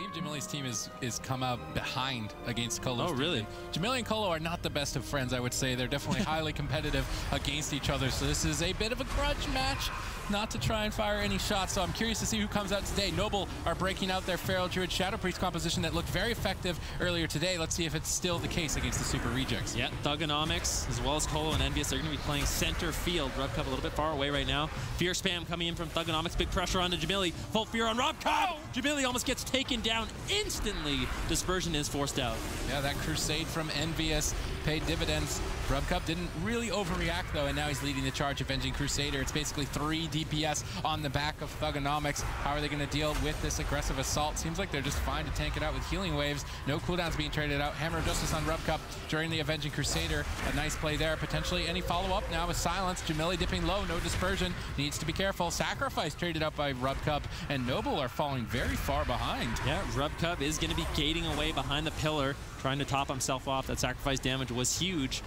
think Jamili's team is come out behind against Colo's team. Really? Jamili and Colo are not the best of friends, I would say. They're definitely highly competitive against each other, so this is a bit of a grudge match, not to try and fire any shots. So I'm curious to see who comes out today. Noble are breaking out their Feral Druid Shadow Priest composition that looked very effective earlier today. Let's see if it's still the case against the Super Rejects. Yeah, Thugonomics, as well as Colo and Envious, they're going to be playing center field. RubCub a little bit far away right now. Fear spam coming in from Thugonomics. Big pressure onto Jamili. Full fear on RubCub. Jamili almost gets taken down instantly. Dispersion is forced out. Yeah, that crusade from Envious paid dividends. RubCub didn't really overreact, though, and now he's leading the charge, Avenging Crusader. It's basically 3 DPS on the back of Thugonomics. How are they going to deal with this aggressive assault? Seems like they're just fine to tank it out with healing waves. No cooldowns being traded out. Hammer of Justice on RubCub during the Avenging Crusader. A nice play there. Potentially any follow-up now with Silence. Jamili dipping low, no dispersion. Needs to be careful. Sacrifice traded out by RubCub, and Noble are falling very far behind. Yeah, RubCub is going to be gating away behind the pillar, trying to top himself off. That sacrifice damage was huge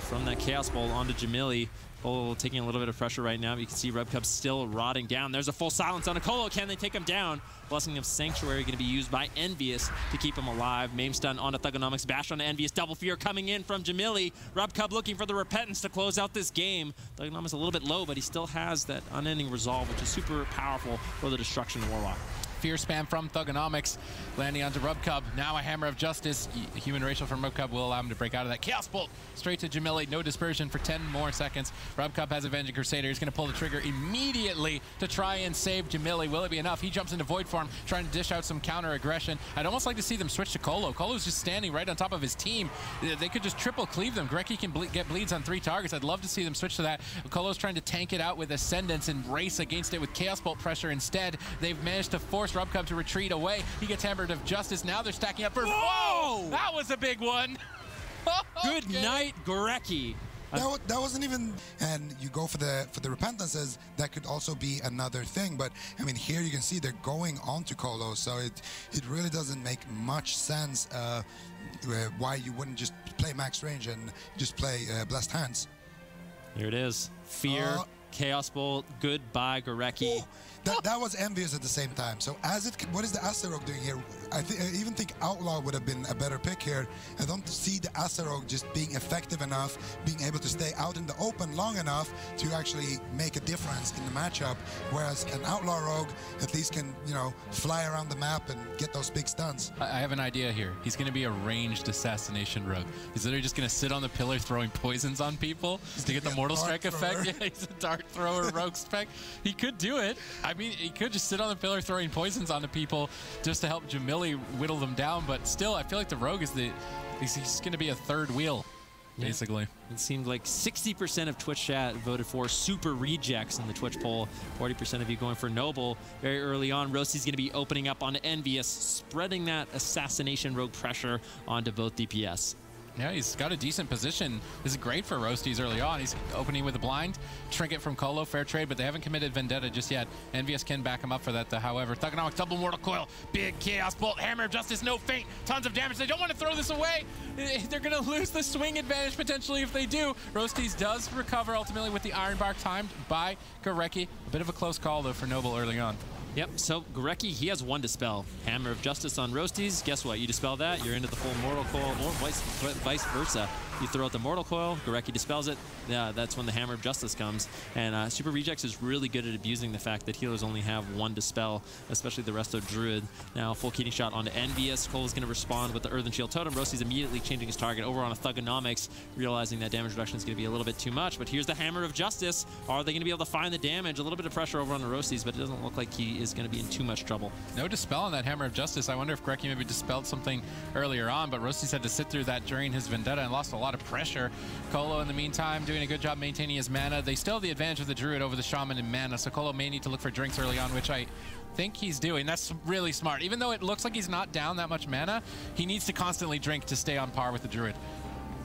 from that Chaos Bolt onto Jamili. Colo taking a little bit of pressure right now. You can see RubCub still rotting down. There's a full silence on a Colo. Can they take him down? Blessing of Sanctuary going to be used by Envious to keep him alive. Maim stun onto Thugonomics. Bash onto Envious. Double fear coming in from Jamili. RubCub looking for the repentance to close out this game. Thugonomics a little bit low, but he still has that unending resolve, which is super powerful for the Destruction Warlock. Fear spam from Thugonomics, landing onto RubCub. Now a Hammer of Justice. Human Racial from RubCub will allow him to break out of that. Chaos Bolt straight to Jamili. No dispersion for 10 more seconds. RubCub has Avenging Crusader. He's going to pull the trigger immediately to try and save Jamili. Will it be enough? He jumps into Void Form, trying to dish out some counter aggression. I'd almost like to see them switch to Colo. Colo's just standing right on top of his team. They could just triple cleave them. Grecki can get bleeds on 3 targets. I'd love to see them switch to that. Colo's trying to tank it out with Ascendance and race against it with Chaos Bolt pressure instead. They've managed to force RubCub to retreat away. He gets Hammered of Justice. Now they're stacking up for... Whoa! That was a big one. Good night, Grecki. That wasn't even, and you go for the repentances. That could also be another thing. But I mean, here you can see they're going on to Colo, so it really doesn't make much sense why you wouldn't just play max range and just play Blessed Hands. Here it is. Fear, Chaos Bolt, goodbye, Grecki. That was Envious at the same time. So what is the Acerog doing here? I even think Outlaw would have been a better pick here. I don't see the Acerog just being effective enough, being able to stay out in the open long enough to actually make a difference in the matchup. Whereas an Outlaw Rogue at least can, you know, fly around the map and get those big stuns. I have an idea here. He's going to be a ranged assassination rogue. He's literally just going to sit on the pillar throwing poisons on people to get the Mortal Strike effect. Yeah, he's a dart thrower rogue spec. He could do it. I mean, he could just sit on the pillar throwing poisons onto people just to help Jamili whittle them down, but still, I feel like the rogue is he's going to be a third wheel, basically. It seemed like 60% of Twitch chat voted for Super Rejects in the Twitch poll. 40% of you going for Noble. Very early on, Roasty's going to be opening up on Envious, spreading that assassination rogue pressure onto both DPS. Yeah, he's got a decent position. This is great for Roasties early on. He's opening with a blind. Trinket from Colo, fair trade, but they haven't committed Vendetta just yet. Envious can back him up for that, however. Thugonomics, double Mortal Coil, big Chaos Bolt, Hammer of Justice, no feint, tons of damage. They don't want to throw this away. They're going to lose the swing advantage potentially if they do. Roasties does recover ultimately with the Iron Bark timed by Grecki. A bit of a close call, though, for Noble early on. Yep, so Grecki, he has 1 Dispel. Hammer of Justice on Roasties. Guess what? You dispel that, you're into the full Mortal Coil, or vice versa. You throw out the Mortal Coil, Grecki dispels it. Yeah, that's when the Hammer of Justice comes. And Super Rejects is really good at abusing the fact that healers only have 1 Dispel, especially the rest of Druid. Now, full Keating Shot onto Envious. Cole is going to respond with the Earthen Shield Totem. Roasty's immediately changing his target over on a Thugonomics, realizing that damage reduction is going to be a little bit too much. But here's the Hammer of Justice. Are they going to be able to find the damage? A little bit of pressure over on the Roasties, but it doesn't look like he is going to be in too much trouble. No Dispel on that Hammer of Justice. I wonder if Grecki maybe dispelled something earlier on, but Roasties had to sit through that during his Vendetta and lost a lot of pressure. Colo, in the meantime, doing a good job maintaining his mana. They still have the advantage of the Druid over the Shaman in mana, so Colo may need to look for drinks early on, which I think he's doing. That's really smart. Even though it looks like he's not down that much mana, he needs to constantly drink to stay on par with the Druid.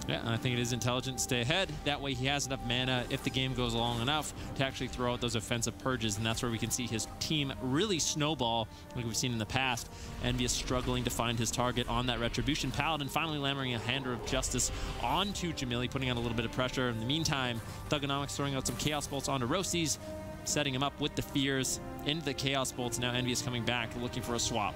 Yeah, and I think it is intelligent to stay ahead. That way he has enough mana if the game goes long enough to actually throw out those offensive purges, and that's where we can see his team really snowball like we've seen in the past. Envious struggling to find his target on that Retribution Paladin, finally landing a Hammer of Justice onto Jamili, putting on a little bit of pressure. In the meantime, Thugonomics throwing out some Chaos Bolts onto Roasties, setting him up with the fears into the Chaos Bolts. Now Envious coming back, looking for a swap.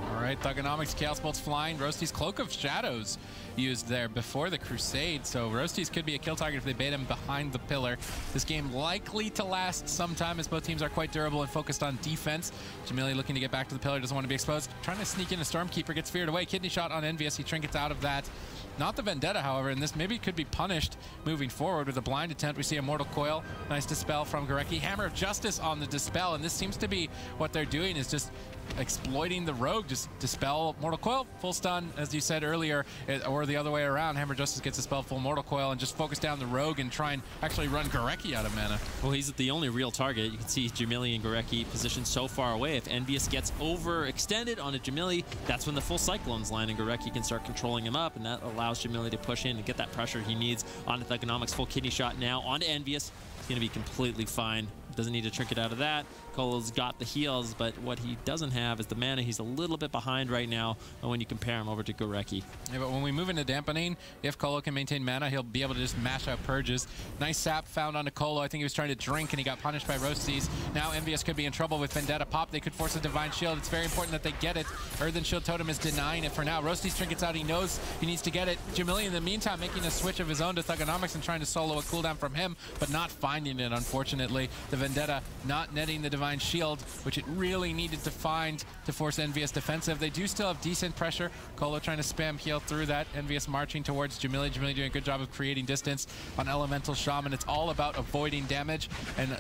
All right, Thugonomics, Chaos Bolt's flying. Roasty's Cloak of Shadows used there before the Crusade, so Roasty's could be a kill target if they bait him behind the pillar. This game likely to last some time as both teams are quite durable and focused on defense. Jamili looking to get back to the pillar, doesn't want to be exposed. Trying to sneak in a Stormkeeper, gets feared away. Kidney shot on Envious, he trinkets out of that. Not the Vendetta, however, and this maybe could be punished moving forward with a blind attempt. We see a Mortal Coil, nice dispel from Gorecki. Hammer of Justice on the dispel, and this seems to be what they're doing, is just exploiting the rogue. Just dispel Mortal Coil, full stun, as you said earlier, or the other way around. Hammer of Justice gets dispelled, full Mortal Coil, and just focus down the rogue and try and actually run Gorecki out of mana. Well, he's the only real target. You can see Jamili and Gorecki positioned so far away. If Envious gets overextended onto Jamili, that's when the full Cyclones line and Gorecki can start controlling him up, and that allows Jamili to push in and get that pressure he needs onto Thugonomics. Full kidney shot now onto Envious. He's going to be completely fine. Doesn't need to trinket out of that. Colo's got the heals, but what he doesn't have is the mana. He's a little bit behind right now when you compare him over to Gorecki. Yeah, but when we move into dampening, if Colo can maintain mana, he'll be able to just mash out purges. Nice sap found onto Colo. I think he was trying to drink and he got punished by Roasties. Now Envious could be in trouble with Vendetta pop. They could force a Divine Shield. It's very important that they get it. Earthen Shield Totem is denying it for now. Roasties trinkets out. He knows he needs to get it. Jamili, in the meantime, making a switch of his own to Thugonomics and trying to solo a cooldown from him, but not finding it, unfortunately. The Vendetta not netting the Divine Shield, which it really needed to find to force Envious defensive. They do still have decent pressure. Colo trying to spam heal through that. Envious marching towards Jamili. Jamili doing a good job of creating distance on Elemental Shaman. It's all about avoiding damage and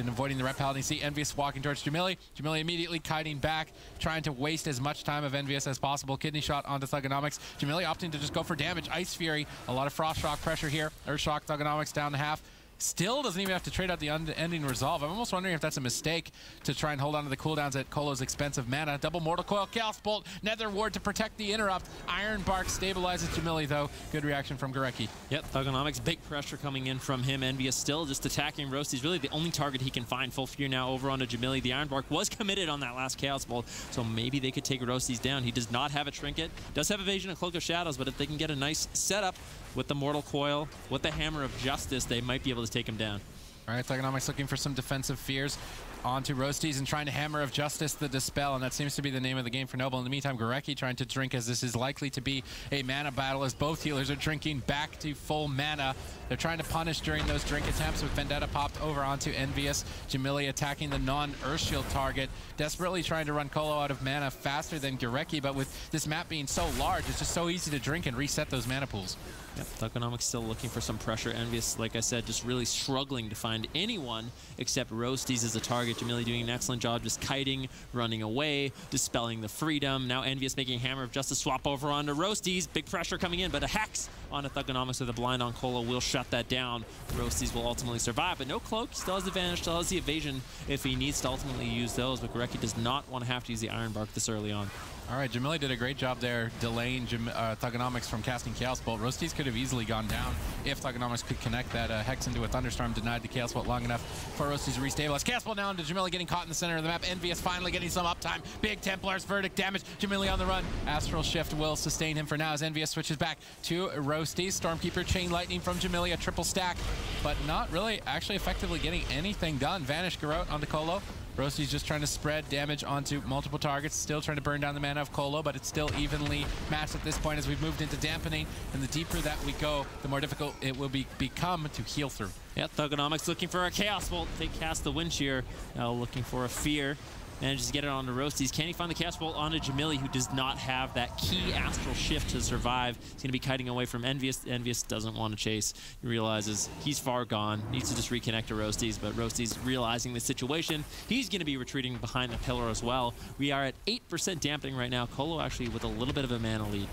avoiding the Ret Paladin. You see Envious walking towards Jamili. Jamili immediately kiting back, trying to waste as much time of Envious as possible. Kidney shot onto Thugonomics. Jamili opting to just go for damage. Ice Fury, a lot of Frost Shock pressure here. Earth Shock, Thugonomics down to half. Still doesn't even have to trade out the unending resolve. I'm almost wondering if that's a mistake to try and hold on to the cooldowns at Colo's expense of mana. Double Mortal Coil, Chaos Bolt, Nether Ward to protect the interrupt. Iron Bark stabilizes Jamili though. Good reaction from Gorecki. Yep, Thugonomics, big pressure coming in from him. Envious still just attacking Roasty's really the only target he can find. Full fear now over onto Jamili. The Iron Bark was committed on that last Chaos Bolt, so maybe they could take Roasty's down. He does not have a trinket, does have evasion and Cloak of Shadows, but if they can get a nice setup with the Mortal Coil, with the Hammer of Justice, they might be able to take him down. All right, Thugonomics looking for some defensive fears onto Roasties and trying to Hammer of Justice the Dispel, and that seems to be the name of the game for Noble. In the meantime, Gorecki trying to drink, as this is likely to be a mana battle as both healers are drinking back to full mana. They're trying to punish during those drink attempts with Vendetta popped over onto Envious. Jamili attacking the non-Earthshield target, desperately trying to run Colo out of mana faster than Gorecki, but with this map being so large, it's just so easy to drink and reset those mana pools. Yep, Thugonomics still looking for some pressure. Envious, like I said, just really struggling to find anyone except Roasties as a target. Jamili doing an excellent job just kiting, running away, dispelling the freedom. Now Envious making Hammer of Justice swap over onto Roasties. Big pressure coming in, but a Hex onto Thugonomics with a blind on Colo will shut that down. Roasties will ultimately survive, but no Cloak. Still has the advantage, still has the evasion if he needs to ultimately use those, but Gorecki does not want to have to use the Iron Bark this early on. All right, Jamili did a great job there delaying Thugonomics from casting Chaos Bolt. Roasties could have easily gone down if Thugonomics could connect that Hex into a Thunderstorm, denied the Chaos Bolt long enough for Roasties to restabilize. Chaos Bolt now into Jamili, getting caught in the center of the map. Envious finally getting some uptime. Big Templar's Verdict damage. Jamili on the run. Astral Shift will sustain him for now as Envious switches back to Roasties. Stormkeeper, Chain Lightning from Jamili, a triple stack, but not really actually effectively getting anything done. Vanish Garrote onto Colo. Roasty's just trying to spread damage onto multiple targets, still trying to burn down the mana of Colo, but it's still evenly matched at this point as we've moved into dampening, and the deeper that we go, the more difficult it will become to heal through. Yeah, Thugonomics looking for a Chaos Bolt. They cast the Wind Shear, now looking for a Fear. Manages to get it onto Roasties. Can he find the Chaos Bolt onto Jamili, who does not have that key Astral Shift to survive? He's going to be kiting away from Envious. Envious doesn't want to chase. He realizes he's far gone. Needs to just reconnect to Roasties, but Roasties realizing the situation, he's going to be retreating behind the pillar as well. We are at 8% dampening right now. Colo actually with a little bit of a mana lead.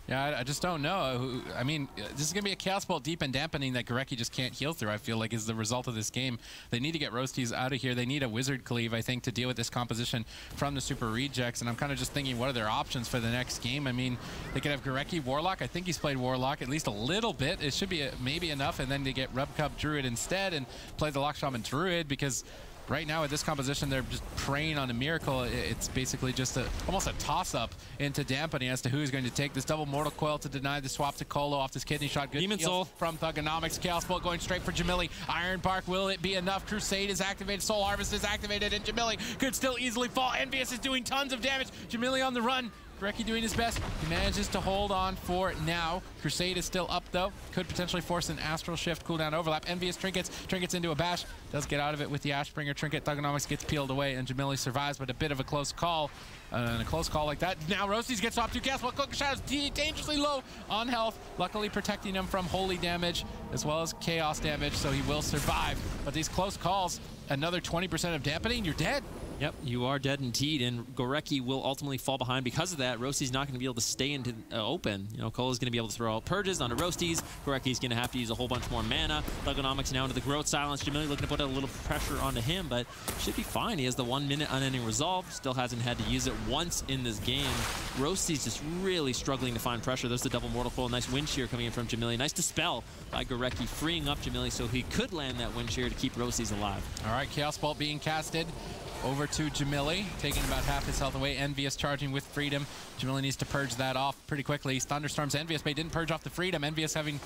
Yeah, I just don't know. I mean, this is going to be a Chaos Bolt deep and dampening that Gorecki just can't heal through, I feel like, is the result of this game. They need to get Roasties out of here. They need a Wizard Cleave, I think, to deal with this composition from the Super Rejects, and I'm kind of just thinking, what are their options for the next game? I mean, they could have Gorecki Warlock. I think he's played Warlock at least a little bit. It should be maybe enough, and then to get Rub Cup Druid instead and play the Lock Shaman Druid, because right now with this composition, they're just preying on a miracle. It's basically just almost a toss-up into dampening as to who's going to take this double mortal coil to deny the swap to Colo off this kidney shot. Good Demon Soul from Thugonomics. Chaos Bolt going straight for Jamili. Iron Bark, will it be enough? Crusade is activated. Soul Harvest is activated, and Jamili could still easily fall. Envious is doing tons of damage. Jamili on the run. Gorecki doing his best. He manages to hold on for now. Crusade is still up though. Could potentially force an Astral Shift cooldown overlap. Envious trinkets into a bash. Does get out of it with the Ashbringer trinket. Thugonomics gets peeled away and Jamili survives, but a bit of a close call. And a close call like that. Now Roasties gets off 2 casts while Cloak of Shadows dangerously low on health. Luckily protecting him from holy damage as well as chaos damage, so he will survive. But these close calls, another 20% of dampening, you're dead. Yep, you are dead indeed, and Gorecki will ultimately fall behind because of that. Roasty's not going to be able to stay into open. You know, Cole is going to be able to throw out purges onto Roasties. Gorecki's going to have to use a whole bunch more mana. Thugonomics now into the Growth Silence. Jamili looking to put a little pressure onto him, but should be fine. He has the 1 minute unending resolve. Still hasn't had to use it once in this game. Roasty's just really struggling to find pressure. There's the double mortal coil. Nice wind shear coming in from Jamili. Nice dispel by Gorecki, freeing up Jamili so he could land that wind shear to keep Roasties alive. All right, Chaos Bolt being casted over to Jamili, taking about half his health away. Envious charging with Freedom. Jamili needs to purge that off pretty quickly. Thunderstorms Envious, but he didn't purge off the Freedom. Envious having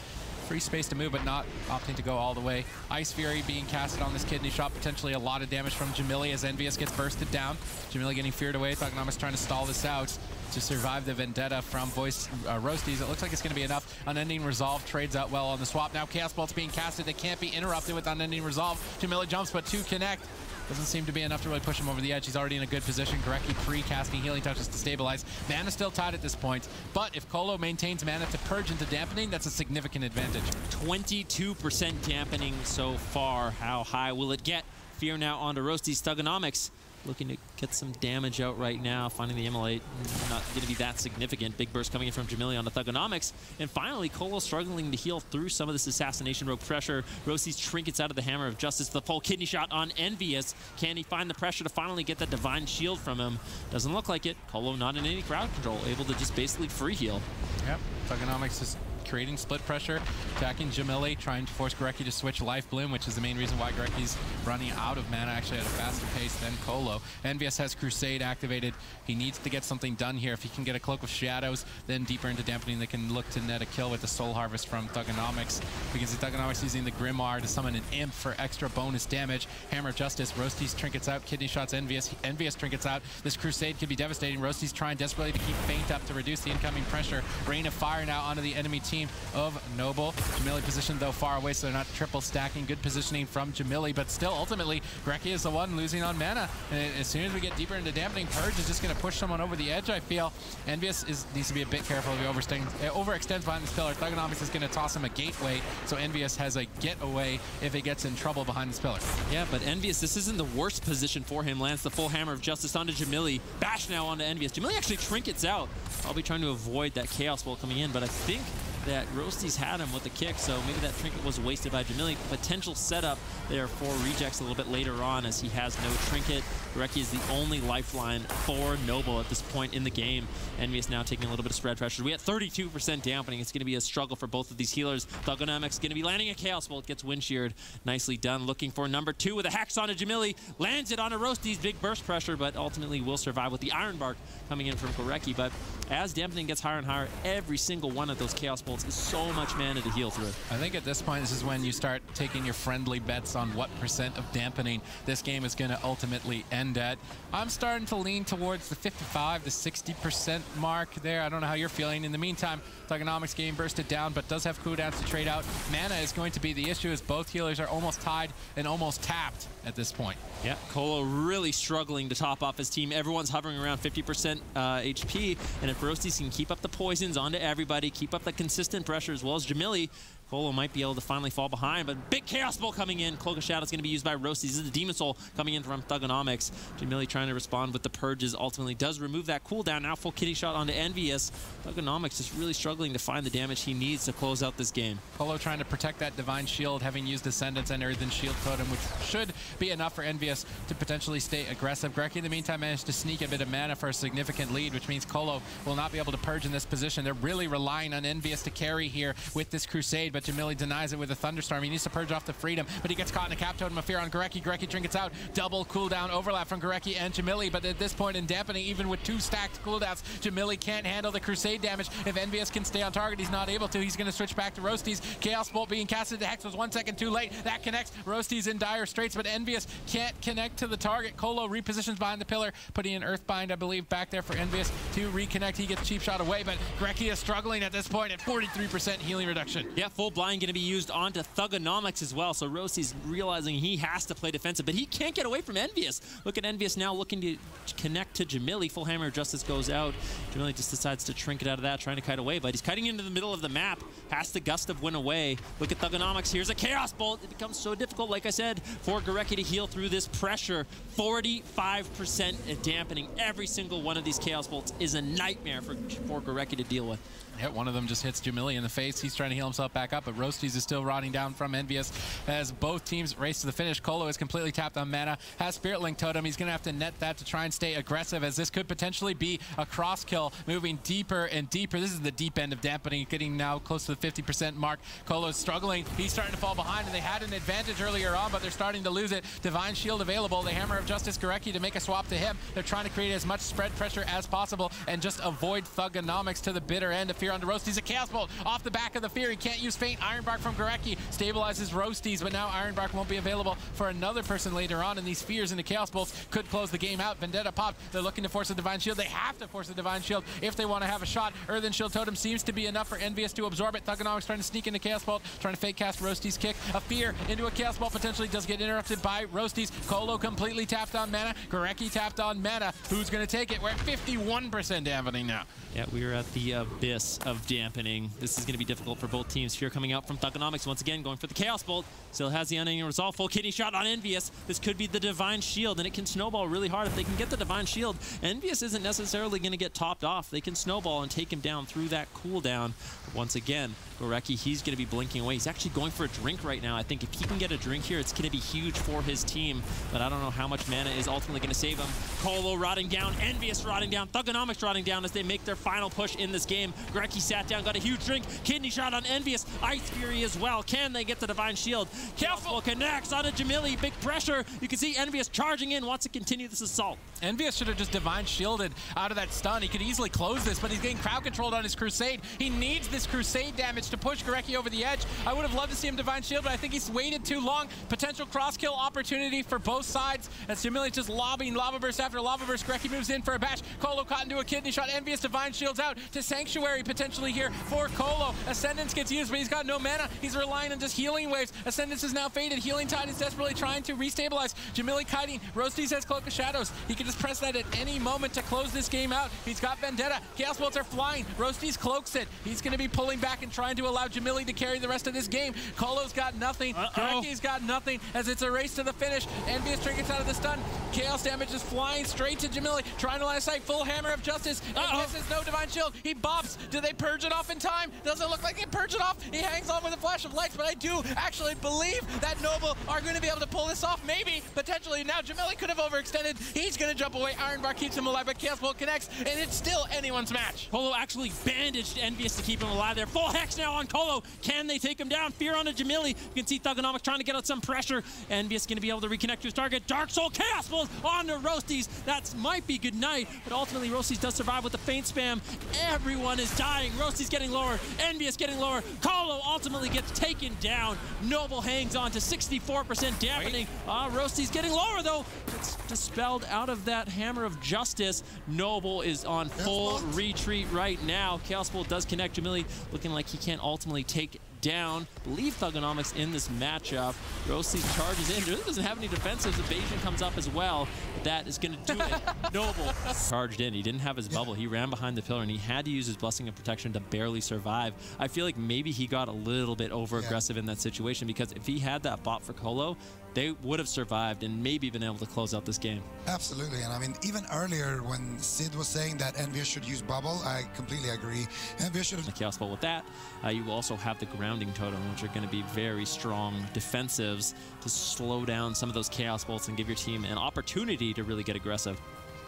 free space to move, but not opting to go all the way. Ice Fury being casted on this kidney shot. Potentially a lot of damage from Jamili as Envious gets bursted down. Jamili getting feared away. Thugonomics trying to stall this out to survive the vendetta from Roasties. It looks like it's going to be enough. Unending Resolve trades out well on the swap. Now Chaos Bolt's being casted. They can't be interrupted with Unending Resolve. Jamili jumps, but 2 connect. Doesn't seem to be enough to really push him over the edge. He's already in a good position. Gorecki pre-casting healing touches to stabilize. Mana still tied at this point, but if Colo maintains mana to purge into dampening, that's a significant advantage. 22% dampening so far. How high will it get? Fear now onto Roasties. Thugonomics looking to get some damage out right now. Finding the immolate, not going to be that significant. Big burst coming in from Jamili on the Thugonomics. And finally, Colo struggling to heal through some of this Assassination Rogue pressure. Roasties trinkets out of the Hammer of Justice. The full kidney shot on Envious. Can he find the pressure to finally get that Divine Shield from him? Doesn't look like it. Colo not in any crowd control, able to just basically free heal. Yep, Thugonomics is creating split pressure, attacking Jamili, trying to force Gorecki to switch Life Bloom, which is the main reason why Gorecki's running out of mana actually at a faster pace than Colo. Envious has Crusade activated. He needs to get something done here. If he can get a Cloak of Shadows, then deeper into dampening, they can look to net a kill with the Soul Harvest from Thugonomics. We can see Thugonomics using the Grimoire to summon an Imp for extra bonus damage. Hammer of Justice, Roasties trinkets out, kidney shots Envious. Envious trinkets out. This Crusade could be devastating. Roasties trying desperately to keep Feint up to reduce the incoming pressure. Rain of Fire now onto the enemy team of Noble. Jamili positioned though far away, so they're not triple stacking. Good positioning from Jamili, but still ultimately Gorecki is the one losing on mana. And as soon as we get deeper into dampening, Purge is just going to push someone over the edge, I feel. Envious needs to be a bit careful if he overextends behind this pillar. Thugonomics is going to toss him a gateway, so Envious has a getaway if he gets in trouble behind this pillar. Yeah, but Envious, this isn't the worst position for him. Lands the full Hammer of Justice onto Jamili. Bash now onto Envious. Jamili actually trinkets out. I'll be trying to avoid that Chaos Bolt coming in, but I think that Roasties had him with the kick, so maybe that trinket was wasted by Jamili. Potential setup there for rejects a little bit later on as he has no trinket. Gorecki is the only lifeline for Noble at this point in the game. Envious now taking a little bit of spread pressure. We had 32% dampening. It's going to be a struggle for both of these healers. Thugonomics going to be landing a Chaos Bolt. Gets wind sheared. Nicely done. Looking for number 2 with a Hex onto Jamili. Lands it onto Roasties. Big burst pressure, but ultimately will survive with the Iron Bark coming in from Gorecki. But as dampening gets higher and higher, every single one of those Chaos Bolts is so much mana to heal through. I think at this point, this is when you start taking your friendly bets on what % of dampening this game is going to ultimately end at. I'm starting to lean towards the 55 to 60% mark there. I don't know how you're feeling. In the meantime, Thugonomics game bursted down, but does have cooldowns to trade out. Mana is going to be the issue as both healers are almost tied and almost tapped at this point. Yeah, Colo really struggling to top off his team. Everyone's hovering around 50% HP, and if Roasties can keep up the poisons onto everybody, keep up the consistent pressure as well as Jamili, Colo might be able to finally fall behind, but big Chaos Bolt coming in. Cloak of Shadow is going to be used by Roasties. This is the Demon Soul coming in from Thugonomics. Jamili trying to respond with the Purges. Ultimately does remove that cooldown. Now full kidney shot onto Envious. Thugonomics just really struggling to find the damage he needs to close out this game. Colo trying to protect that Divine Shield, having used Ascendance and Earthen Shield Totem, which should be enough for Envious to potentially stay aggressive. Gorecki in the meantime managed to sneak a bit of mana for a significant lead, which means Colo will not be able to purge in this position. They're really relying on Envious to carry here with this Crusade, but but Jamili denies it with a thunderstorm. He needs to purge off the freedom, but he gets caught in a cap totem of fear on Gorecki. Gorecki trinkets out. Double cooldown overlap from Gorecki and Jamili, but at this point in dampening, even with 2 stacked cooldowns, Jamili can't handle the Crusade damage. If Envious can stay on target, he's not able to. He's going to switch back to Roasties. Chaos Bolt being casted to Hex was 1 second too late. That connects. Roasties in dire straits, but Envious can't connect to the target. Colo repositions behind the pillar, putting an Earthbind, I believe, back there for Envious to reconnect. He gets cheap shot away, but Gorecki is struggling at this point at 43% healing reduction. Yeah, full blind going to be used onto Thugonomics as well, so Roasties realizing he has to play defensive, but he can't get away from Envious. Look at Envious now looking to connect to Jamili. Full Hammer of Justice goes out. Jamili just decides to trinket out of that, trying to kite away, but he's kiting into the middle of the map. Has the Gust of Wind away. Look at Thugonomics. Here's a Chaos Bolt. It becomes so difficult, like I said, for Gorecki to heal through this pressure. 45% dampening. Every single one of these Chaos Bolts is a nightmare for Gorecki to deal with. Yeah, one of them just hits Jamili in the face. He's trying to heal himself back up, but Roasties is still rotting down from Envious as both teams race to the finish. Colo is completely tapped on mana, has Spirit Link Totem. He's going to have to net that to try and stay aggressive, as this could potentially be a cross kill, moving deeper and deeper. This is the deep end of dampening, getting now close to the 50% mark. Colo's struggling. He's starting to fall behind, and they had an advantage earlier on, but they're starting to lose it. Divine Shield available. The Hammer of Justice Gorecki to make a swap to him. They're trying to create as much spread pressure as possible and just avoid Thugonomics to the bitter end of Fear onto Roasties. A Chaos Bolt off the back of the Fear. He can't use Faint. Ironbark from Gorecki stabilizes Roasties, but now Ironbark won't be available for another person later on, and these Fears into Chaos Bolts could close the game out. Vendetta popped. They're looking to force a Divine Shield. They have to force a Divine Shield if they want to have a shot. Earthen Shield Totem seems to be enough for Envious to absorb it. Thugonomics trying to sneak into Chaos Bolt, trying to fake cast Roasties' kick. A Fear into a Chaos Bolt potentially does get interrupted by Roasties. Colo completely tapped on mana. Gorecki tapped on mana. Who's going to take it? We're at 51% dampening now. Yeah, we are at the abyss of dampening. This is going to be difficult for both teams. Fear coming out from Thugonomics once again, going for the Chaos Bolt. Still has the unending resolve. Full kidney shot on Envious. This could be the Divine Shield, and it can snowball really hard if they can get the Divine Shield. Envious isn't necessarily going to get topped off. They can snowball and take him down through that cooldown. Once again, Gorecki, he's going to be blinking away. He's actually going for a drink right now. I think if he can get a drink here, it's going to be huge for his team, but I don't know how much mana is ultimately going to save him. Colo rotting down, Envious rotting down, Thugonomics rotting down as they make their final push in this game. Gorecki sat down, got a huge drink, kidney shot on Envious, Ice Fury as well. Can they get the Divine Shield? Careful, connects onto Jamili, big pressure. You can see Envious charging in, wants to continue this assault. Envious should have just Divine Shielded out of that stun. He could easily close this, but he's getting crowd controlled on his Crusade. He needs this Crusade damage to push Gorecki over the edge. I would have loved to see him Divine Shield, but I think he's waited too long. Potential cross kill opportunity for both sides as Jamili's just lobbing Lava Burst after Lava Burst. Gorecki moves in for a bash. Colo caught into a kidney shot. Envious Divine Shields out to Sanctuary potentially here for Colo. Ascendance gets used, but he's got no mana. He's relying on just healing waves. Ascendance is now faded. Healing Tide is desperately trying to restabilize. Jamili kiting. Roasties has Cloak of Shadows. He can just press that at any moment to close this game out. He's got Vendetta. Chaos Bolts are flying. Roasties cloaks it. He's going to be pulling back and trying to allow Jamili to carry the rest of this game. Colo's got nothing. Gorecki's got nothing as it's a race to the finish. Envious trinkets out of the stun. Chaos damage is flying straight to Jamili. Trying to line of sight. Full Hammer of Justice. Envious has no Divine Shield. He bops. Do they purge it off in time? Doesn't look like they purge it off. He hangs on with a flash of lights, but I do actually believe that Noble are going to be able to pull this off. Maybe, potentially. Now Jamili could have overextended. He's going to jump away. Ironbark keeps him alive, but Chaos Bolt connects, and it's still anyone's match. Colo actually bandaged Envious to keep him alive there. Full Hex now on Colo. Can they take him down? Fear on a Jamili. You can see Thugonomics trying to get out some pressure. Envious going to be able to reconnect to his target. Dark Soul Chaos Bolt on the Roasties. That might be good night, but ultimately Roasties does survive with the faint spam. Everyone is dying. Roasties getting lower. Envious getting lower. Colo ultimately gets taken down. Noble hangs on to 64% dampening. Roasties getting lower though. It's dispelled out of that Hammer of Justice. Noble is on full retreat right now. Chaos Bolt does connect. Jamili looking like he can't ultimately take down. Believe Thugonomics in this matchup. Roasties charges in. Really doesn't have any defensives. Evasion comes up as well. That is going to do it. Noble charged in. He didn't have his bubble. He ran behind the pillar and he had to use his Blessing of Protection to barely survive. I feel like maybe he got a little bit over aggressive in that situation, because if he had that bot for Colo, they would have survived and maybe been able to close out this game. Absolutely, and I mean, even earlier when Sid was saying that Envious should use bubble, I completely agree. Envious should have... The Chaos Bolt with that. You also have the Grounding Totem, which are going to be very strong defensives to slow down some of those Chaos Bolts and give your team an opportunity to really get aggressive.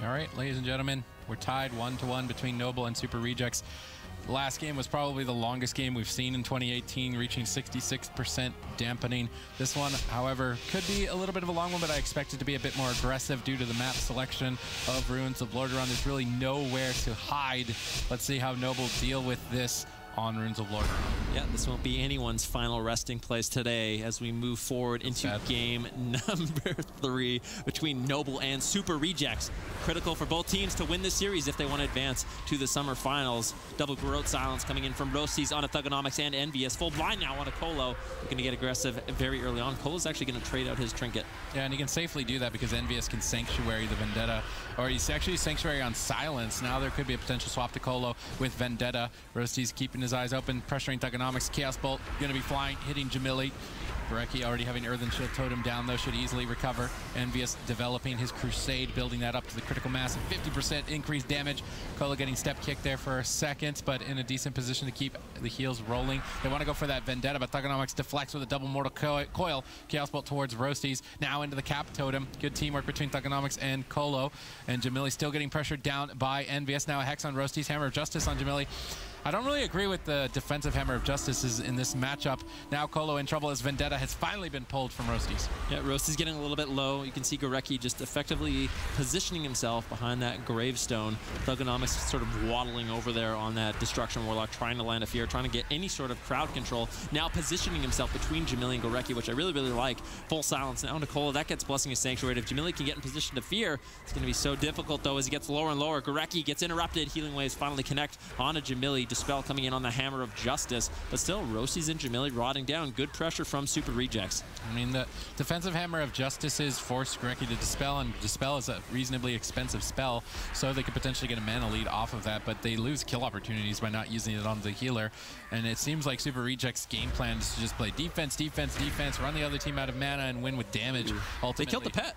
All right, ladies and gentlemen, we're tied 1-1 between Noble and Super Rejects. The last game was probably the longest game we've seen in 2018, reaching 66% dampening. This one, however, could be a little bit of a long one, but I expect it to be a bit more aggressive due to the map selection of Ruins of Lordaeron. There's really nowhere to hide. Let's see how Noble deal with this on Ruins of Lordaeron. Yeah, this won't be anyone's final resting place today as we move forward into game number 3 between Noble and Super Rejects. Critical for both teams to win this series if they want to advance to the summer finals. Double Garrote Silence coming in from Roasties on a Thugonomics and Envious. Full blind now on a Colo. We're going to get aggressive very early on. Colo's actually going to trade out his trinket. Yeah, and he can safely do that because Envious can Sanctuary the Vendetta, or he's actually Sanctuary on Silence. Now there could be a potential swap to Colo with Vendetta. Roasties keeping his eyes open, pressuring Thugonomics. Chaos Bolt going to be flying, hitting Jamili. Gorecki already having Earthen Shield Totem down, though, should easily recover. Envious developing his Crusade, building that up to the critical mass of 50% increased damage. Colo getting step kicked there for a second, but in a decent position to keep the heals rolling. They want to go for that Vendetta, but Thugonomics deflects with a double mortal coil. Chaos Bolt towards Roasties, now into the Cap Totem. Good teamwork between Thugonomics and Colo. And Jamili still getting pressured down by Envious. Now a Hex on Roasties, Hammer of Justice on Jamili. I don't really agree with the defensive Hammer of Justice in this matchup. Now Colo in trouble as Vendetta has finally been pulled from Roasties. Yeah, Roasties getting a little bit low. You can see Gorecki just effectively positioning himself behind that gravestone. Thugonomics sort of waddling over there on that Destruction Warlock, trying to land a fear, trying to get any sort of crowd control. Now positioning himself between Jamili and Gorecki, which I really, really like. Full silence now into Colo. That gets Blessing of Sanctuary. If Jamili can get in position to fear, it's going to be so difficult, though, as he gets lower and lower. Gorecki gets interrupted. Healing Waves finally connect onto Jamili. Dispel coming in on the Hammer of Justice, but still Roasties and Jamili rotting down. Good pressure from Super Rejects. I mean, the defensive Hammer of Justices force Gorecki to Dispel, and Dispel is a reasonably expensive spell, so they could potentially get a mana lead off of that, but they lose kill opportunities by not using it on the healer. And it seems like Super Rejects' game plan is to just play defense, defense, defense, run the other team out of mana, and win with damage. Ultimately. They killed the pet.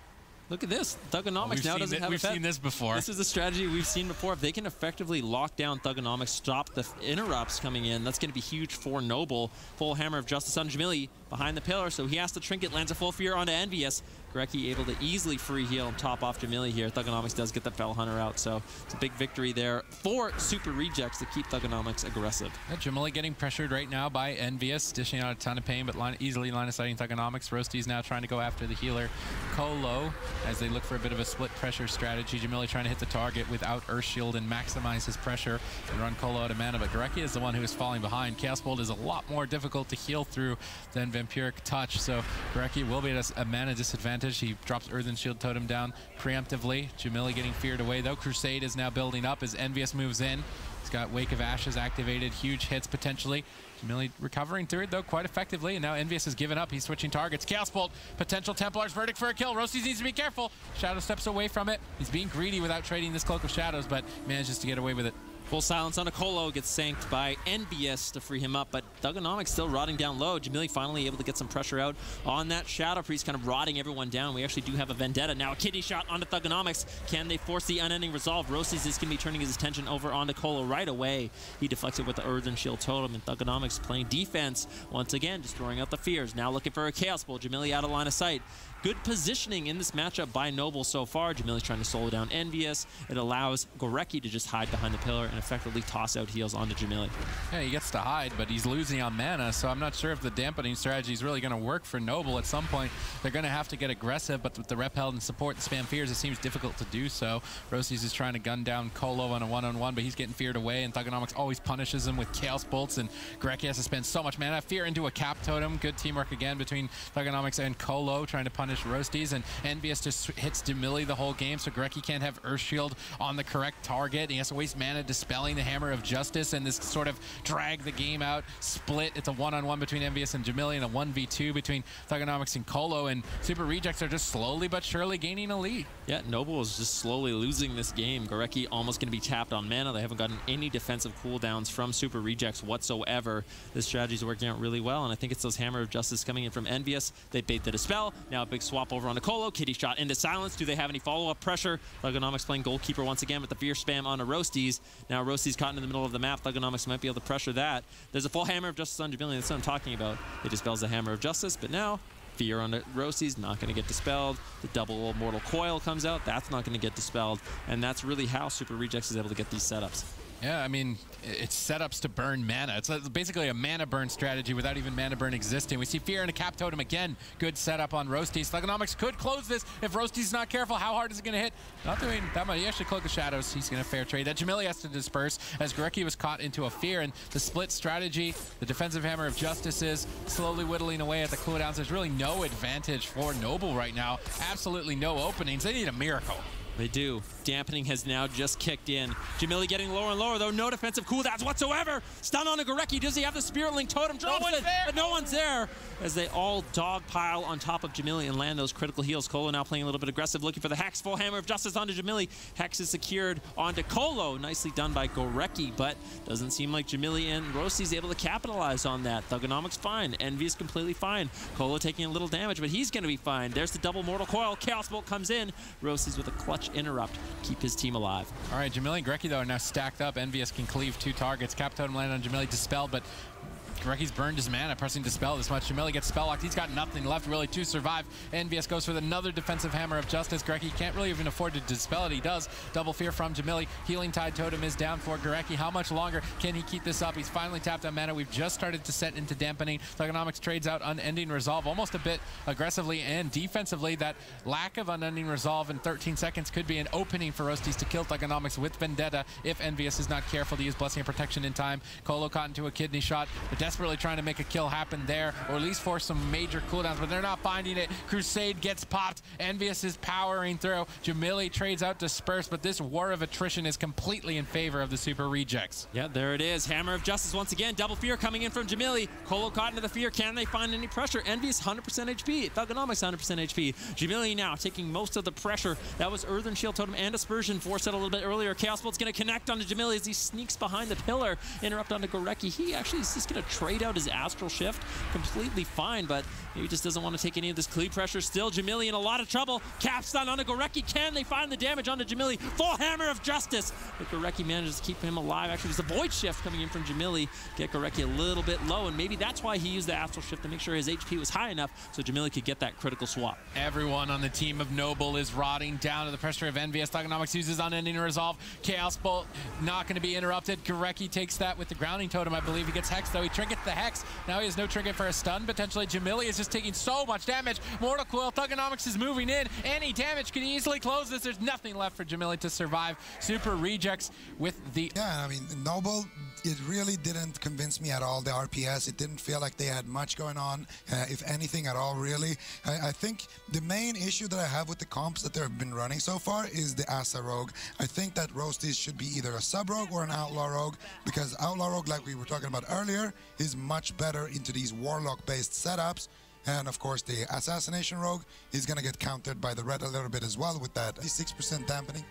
Look at this. Thugonomics now doesn't have a pet. We've seen this before. This is a strategy we've seen before. If they can effectively lock down Thugonomics, stop the interrupts coming in, that's going to be huge for Noble. Full Hammer of Justice on Jamili behind the pillar, so he has to trinket, lands a full fear onto Envious. Gorecki able to easily free heal and top off Jamili here. Thugonomics does get the Fell Hunter out, so it's a big victory there for Super Rejects to keep Thugonomics aggressive. Yeah, Jamili getting pressured right now by Envious, dishing out a ton of pain, but easily line-of-sighting Thugonomics. Roasties now trying to go after the healer Colo as they look for a bit of a split pressure strategy. Jamili trying to hit the target without Earth Shield and maximize his pressure and run Colo out of mana, but Gorecki is the one who is falling behind. Chaos Bolt is a lot more difficult to heal through than Vampiric Touch, so Gorecki will be at a mana disadvantage. He drops Earthen Shield Totem down preemptively. Jamili getting feared away, though. Crusade is now building up as Envious moves in. He's got Wake of Ashes activated, huge hits potentially. Jamili recovering through it, though, quite effectively, and now Envious has given up. He's switching targets. Chaos Bolt, potential Templar's verdict for a kill. Roasties needs to be careful. Shadow steps away from it. He's being greedy without trading this Cloak of Shadows, but manages to get away with it. Full silence on a Colo, gets sanked by Envious to free him up, but Thugonomics still rotting down low. Jamili finally able to get some pressure out on that Shadow Priest, kind of rotting everyone down. We actually do have a Vendetta. Now a kidney shot onto Thugonomics. Can they force the unending resolve? Roasties is going to be turning his attention over onto Colo right away. He deflects it with the Earthen Shield Totem, and Thugonomics playing defense once again, destroying out the fears. Now looking for a Chaos Bolt. Jamili out of line of sight. Good positioning in this matchup by Noble so far. Jamili's trying to solo down Envious. It allows Gorecki to just hide behind the pillar and effectively toss out heals onto Jamili. Yeah, he gets to hide, but he's losing on mana, so I'm not sure if the dampening strategy is really going to work for Noble. At some point, they're going to have to get aggressive, but with the rep held and support and spam fears, it seems difficult to do so. Roasties is trying to gun down Colo on a one-on-one, but he's getting feared away, and Thugonomics always punishes him with Chaos Bolts, and Gorecki has to spend so much mana. Fear into a Cap Totem. Good teamwork again between Thugonomics and Colo, trying to punish Roasties, and Envious just hits Jamili the whole game, so Gorecki can't have Earth Shield on the correct target. He has to waste mana dispelling the Hammer of Justice, and this sort of drag the game out. Split. It's a one-on-one between Envious and Jamili, and a 1v2 between Thugonomics and Colo, and Super Rejects are just slowly but surely gaining a lead. Yeah, Noble is just slowly losing this game. Gorecki almost going to be tapped on mana. They haven't gotten any defensive cooldowns from Super Rejects whatsoever. This strategy is working out really well, and I think it's those Hammer of Justice coming in from Envious. They bait the Dispel. Now a big swap over onto Colo. Kitty shot into silence. Do they have any follow-up pressure? Thugonomics playing goalkeeper once again with the fear spam onto Roasties. Now Roasties caught in the middle of the map. Thugonomics might be able to pressure that. There's a full Hammer of Justice on Jamili. That's what I'm talking about. It dispels the Hammer of Justice, but now fear on Roasties, not going to get dispelled. The double Mortal Coil comes out. That's not going to get dispelled. And that's really how Super Rejects is able to get these setups. Yeah, I mean, it's setups to burn mana. It's basically a mana burn strategy without even mana burn existing. We see Fear and a Cap Totem again. Good setup on Roasties. Thugonomics could close this if Roasties not careful. How hard is it going to hit? Not doing that much. He actually Cloak of Shadows. He's going to fair trade that. Jamili has to disperse as Gorecki was caught into a Fear, and the split strategy, the defensive Hammer of Justice is slowly whittling away at the cooldowns. There's really no advantage for Noble right now. Absolutely no openings. They need a miracle. They do. Dampening has now just kicked in. Jamili getting lower and lower, though. No defensive cooldowns whatsoever. Stun on a Gorecki. Does he have the Spirit Link Totem? No one's there. But no one's there as they all dogpile on top of Jamili and land those critical heals. Colo now playing a little bit aggressive, looking for the Hex. Full Hammer of Justice onto Jamili. Hex is secured onto Colo. Nicely done by Gorecki, but doesn't seem like Jamili and Roasty's able to capitalize on that. Thugonomics fine. Envy is completely fine. Colo taking a little damage, but he's going to be fine. There's the double Mortal Coil. Chaos Bolt comes in. Roasty's with a clutch interrupt. Keep his team alive. All right, Jamili and Gorecki, though, are now stacked up. Envious can cleave 2 targets. Cap Totem landed on Jamili, dispelled, but Gorecki's burned his mana, pressing Dispel this much. Jamili gets spell locked. He's got nothing left really to survive. Envious goes for another defensive Hammer of Justice. Gorecki can't really even afford to dispel it. He does. Double Fear from Jamili. Healing Tide Totem is down for Gorecki. How much longer can he keep this up? He's finally tapped on mana. We've just started to set into dampening. Thugonomics trades out Unending Resolve almost a bit aggressively and defensively. That lack of Unending Resolve in 13 seconds could be an opening for Roasties to kill Thugonomics with Vendetta if Envious is not careful to use Blessing of Protection in time. Colo caught into a kidney shot. They're desperately trying to make a kill happen there, or at least force some major cooldowns, but they're not finding it. Crusade gets popped. Envious is powering through. Jamili trades out Disperse, but this war of attrition is completely in favor of the Super Rejects. Yeah, there it is. Hammer of Justice once again. Double Fear coming in from Jamili. Colo caught into the Fear. Can they find any pressure? Envious 100% HP. Thugonomics 100% HP. Jamili now taking most of the pressure. That was Earthen Shield Totem and Dispersion forced out a little bit earlier. Chaos Bolt's going to connect onto Jamili as he sneaks behind the pillar. Interrupt onto Gorecki. He actually is just going to trade out his Astral Shift. Completely fine, but he just doesn't want to take any of this cleave pressure. Still, Jamili in a lot of trouble. Cap stun onto Gorecki. Can they find the damage onto Jamili? Full Hammer of Justice. But Gorecki manages to keep him alive. Actually, it was the Void Shift coming in from Jamili. Get Gorecki a little bit low, and maybe that's why he used the Astral Shift to make sure his HP was high enough so Jamili could get that critical swap. Everyone on the team of Noble is rotting down to the pressure of Envious. Thugonomics uses Unending Resolve. Chaos Bolt not going to be interrupted. Gorecki takes that with the Grounding Totem, I believe. He gets Hex, though. He trinkets the Hex. Now he has no trinket for a stun, potentially. Jamili is just taking so much damage. Mortal Coil, Thugonomics is moving in. Any damage can easily close this. There's nothing left for Jamili to survive. Super Rejects with the... Yeah, I mean, Noble, it really didn't convince me at all, the RPS. It didn't feel like they had much going on, if anything at all, really. I think the main issue that I have with the comps that they've been running so far is the Asa Rogue. I think that Roasties should be either a Sub-Rogue or an Outlaw Rogue, because Outlaw Rogue, like we were talking about earlier, is much better into these Warlock-based setups. And of course, the Assassination Rogue is going to get countered by the red a little bit as well with that 6% dampening.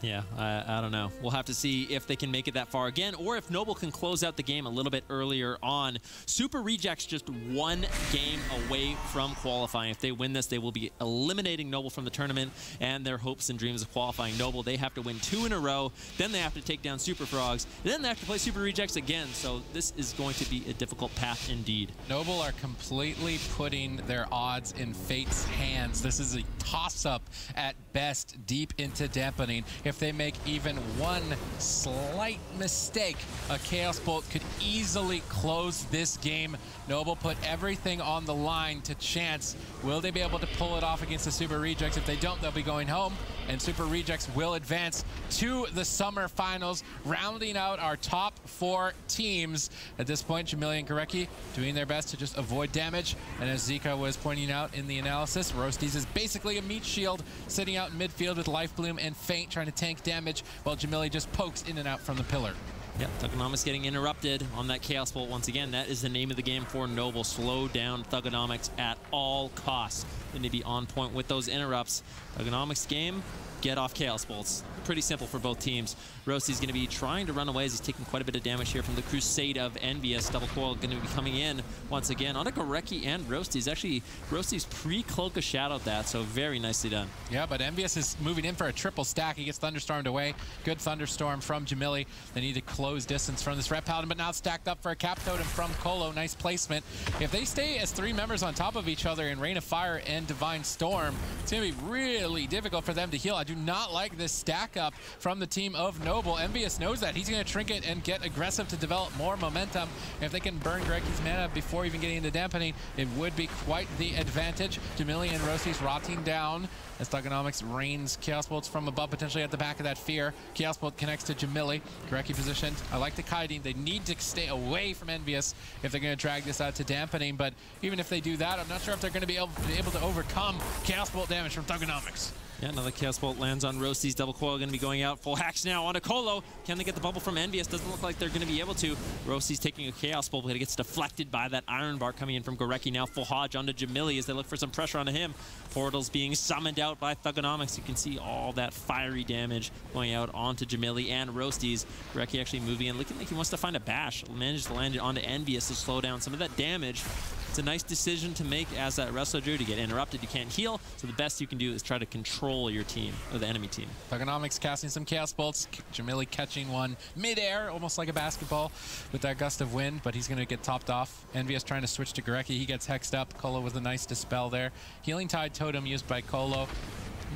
Yeah, I don't know. We'll have to see if they can make it that far again, or if Noble can close out the game a little bit earlier on. Super Rejects just 1 game away from qualifying. If they win this, they will be eliminating Noble from the tournament, and their hopes and dreams of qualifying Noble. They have to win 2 in a row, then they have to take down Super Frogs, and then they have to play Super Rejects again. So this is going to be a difficult path indeed. Noble are completely putting their odds in Fate's hands. This is a toss-up at best, deep into dampening. If they make even one slight mistake, a Chaos Bolt could easily close this game. Noble put everything on the line to chance. Will they be able to pull it off against the Super Rejects? If they don't, they'll be going home, and Super Rejects will advance to the Summer Finals, rounding out our top 4 teams. At this point, Jamili and Gorecki doing their best to just avoid damage, and as Zika was pointing out in the analysis, Roasties is basically a meat shield, sitting out in midfield with Life Bloom and Feint trying to tank damage, while Jamili just pokes in and out from the pillar. Yep, Thugonomics getting interrupted on that Chaos Bolt once again. That is the name of the game for Noble. Slow down Thugonomics at all costs. They need to be on point with those interrupts. Thugonomics game, get off Chaos Bolts. Pretty simple for both teams. Roasty's going to be trying to run away as he's taking quite a bit of damage here from the Crusade of Envious. Double Coil going to be coming in once again onto Gorecki and Roasty's. Actually, Roasty's pre-Cloak of Shadowed that, so very nicely done. Yeah, but Envious is moving in for a triple stack. He gets Thunderstormed away. Good Thunderstorm from Jamili. They need to close distance from this Ret Paladin, but now it's stacked up for a Cap Totem from Colo. Nice placement. If they stay as 3 members on top of each other in Rain of Fire and Divine Storm, it's going to be really difficult for them to heal. I do do not like this stack up from the team of Noble. Envious knows that. He's going to trinket and get aggressive to develop more momentum. If they can burn Gorecki's mana before even getting into dampening, it would be quite the advantage. Jamili and Rossi's rotting down as Thugonomics rains Chaos Bolts from above, potentially at the back of that Fear. Chaos Bolt connects to Jamili. Gorecki positioned. I like the kiting. They need to stay away from Envious if they're going to drag this out to dampening, but even if they do that, I'm not sure if they're going to be able to overcome Chaos Bolt damage from Thugonomics. Yeah, another Chaos Bolt lands on Rossi's. Double Coil going to be going out. Full hacks now onto Colo. Can they get the bubble from Envious? Doesn't look like they're going to be able to. Rossi's taking a Chaos Bolt, but it gets deflected by that Iron Bar coming in from Gorecki. Now full Hodge onto Jamili as they look for some pressure onto him. Portals being summoned out by Thugonomics. You can see all that fiery damage going out onto Jamili and Rossi's. Gorecki actually moving in, looking like he wants to find a bash. Managed to land it onto Envious to slow down some of that damage. It's a nice decision to make as that Wrestler Druid. You get interrupted, you can't heal, so the best you can do is try to control your team, or the enemy team. Thugonomics casting some Chaos Bolts. Jamili catching one mid-air, almost like a basketball with that gust of wind, but he's going to get topped off. Envious trying to switch to Gorecki. He gets hexed up. Colo with a nice dispel there. Healing Tide Totem used by Colo.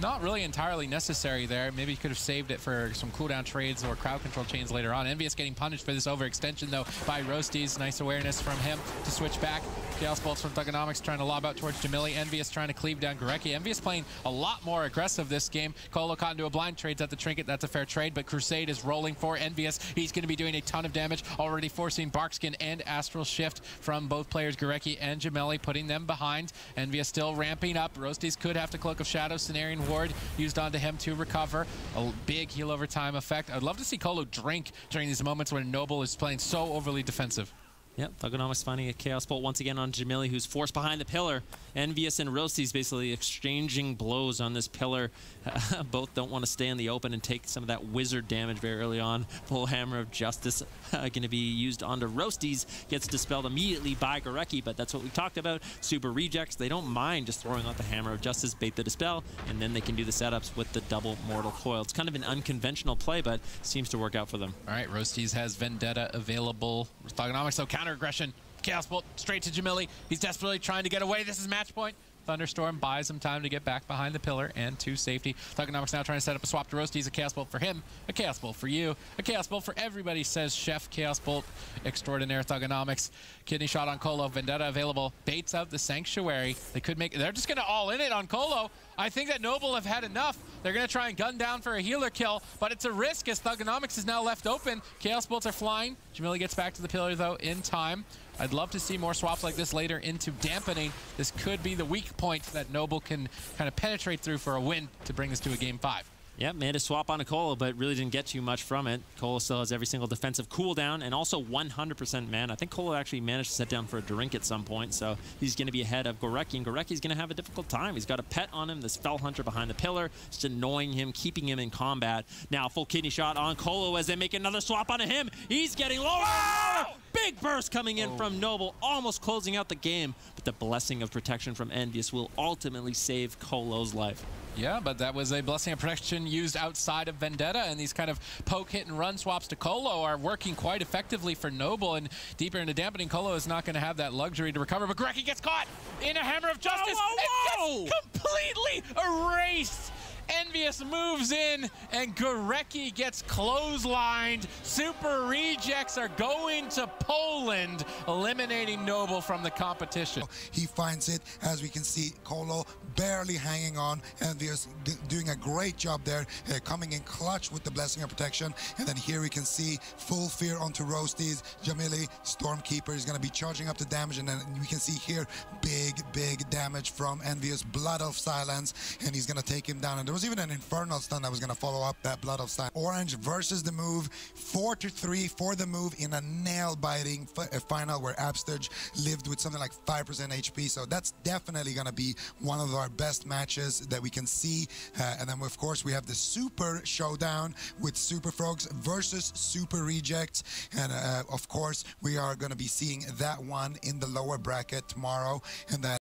Not really entirely necessary there. Maybe he could have saved it for some cooldown trades or crowd control chains later on. Envious getting punished for this overextension, though, by Roasties. Nice awareness from him to switch back. Chaos Bolts from Thugonomics trying to lob out towards Jamili. Envious trying to cleave down Gorecki. Envious playing a lot more aggressive this game. Colo caught into a blind, trades at the trinket. That's a fair trade, but Crusade is rolling for Envious. He's going to be doing a ton of damage, already forcing Barkskin and Astral Shift from both players, Gorecki and Jamili, putting them behind. Envious still ramping up. Roasties could have to Cloak of Shadows. Cenarian Ward used onto him to recover. A big heal over time effect. I'd love to see Colo drink during these moments when Noble is playing so overly defensive. Yep, Thugonomics finding a Chaos Bolt once again on Jamili, who's forced behind the pillar. Envious and Rossi's basically exchanging blows on this pillar. Both don't want to stay in the open and take some of that wizard damage very early on. Full Hammer of Justice going to be used onto Roasties. Gets dispelled immediately by Gorecki, but that's what we talked about. Super rejects, they don't mind just throwing out the Hammer of Justice, bait the dispel, and then they can do the setups with the double Mortal Coil. It's kind of an unconventional play, but seems to work out for them. All right, Roasties has Vendetta available. Thugonomics, so counter aggression. Chaos Bolt straight to Jamili. He's desperately trying to get away. This is match point. Thunderstorm buys him time to get back behind the pillar and to safety. Thugonomics now trying to set up a swap to Roasties. A Chaos Bolt for him, a Chaos Bolt for you, a Chaos Bolt for everybody, says Chef Chaos Bolt extraordinaire. Thugonomics. Kidney shot on Colo. Vendetta available. Baits out the Sanctuary. They could make, they're just going to all in it on Colo. I think that Noble have had enough. They're going to try and gun down for a healer kill, but it's a risk as Thugonomics is now left open. Chaos Bolts are flying. Jamili gets back to the pillar, though, in time. I'd love to see more swaps like this later into dampening. This could be the weak point that Noble can kind of penetrate through for a win to bring this to a game 5. Yep, made a swap on a Colo, but really didn't get too much from it. Colo still has every single defensive cooldown and also 100% mana. I think Colo actually managed to set down for a drink at some point, so he's going to be ahead of Gorecki, and Gorecki's going to have a difficult time. He's got a pet on him, this Fell Hunter behind the pillar, just annoying him, keeping him in combat. Now full kidney shot on Colo as they make another swap onto him. He's getting lower! Wow! Big burst coming in from Noble, almost closing out the game, but the blessing of protection from Envious will ultimately save Colo's life. Yeah, but that was a blessing of protection used outside of Vendetta, and these kind of poke, hit, and run swaps to Colo are working quite effectively for Noble, and deeper into dampening, Colo is not going to have that luxury to recover, but Gorecki gets caught in a Hammer of Justice and gets completely erased. Envious moves in, and Gorecki gets clotheslined. Super rejects are going to Poland, eliminating Noble from the competition. He finds it, as we can see, Colo barely hanging on. Envious doing a great job there, coming in clutch with the Blessing of Protection. And then here we can see full Fear onto Roasties. Jamili, Stormkeeper, is going to be charging up the damage, and then we can see here big damage from Envious. Blood of Silence, and he's going to take him down. And there was even an Infernal Stun that was going to follow up that Blood of Silence. Orange versus the move, 4-3 for the move in a nail-biting final where Absterge lived with something like 5% HP. So that's definitely going to be one of our best matches that we can see. And then, of course, we have the Super Showdown with Super Frogs versus Super Rejects. And, of course, we are going to be seeing that one in the lower bracket tomorrow. And then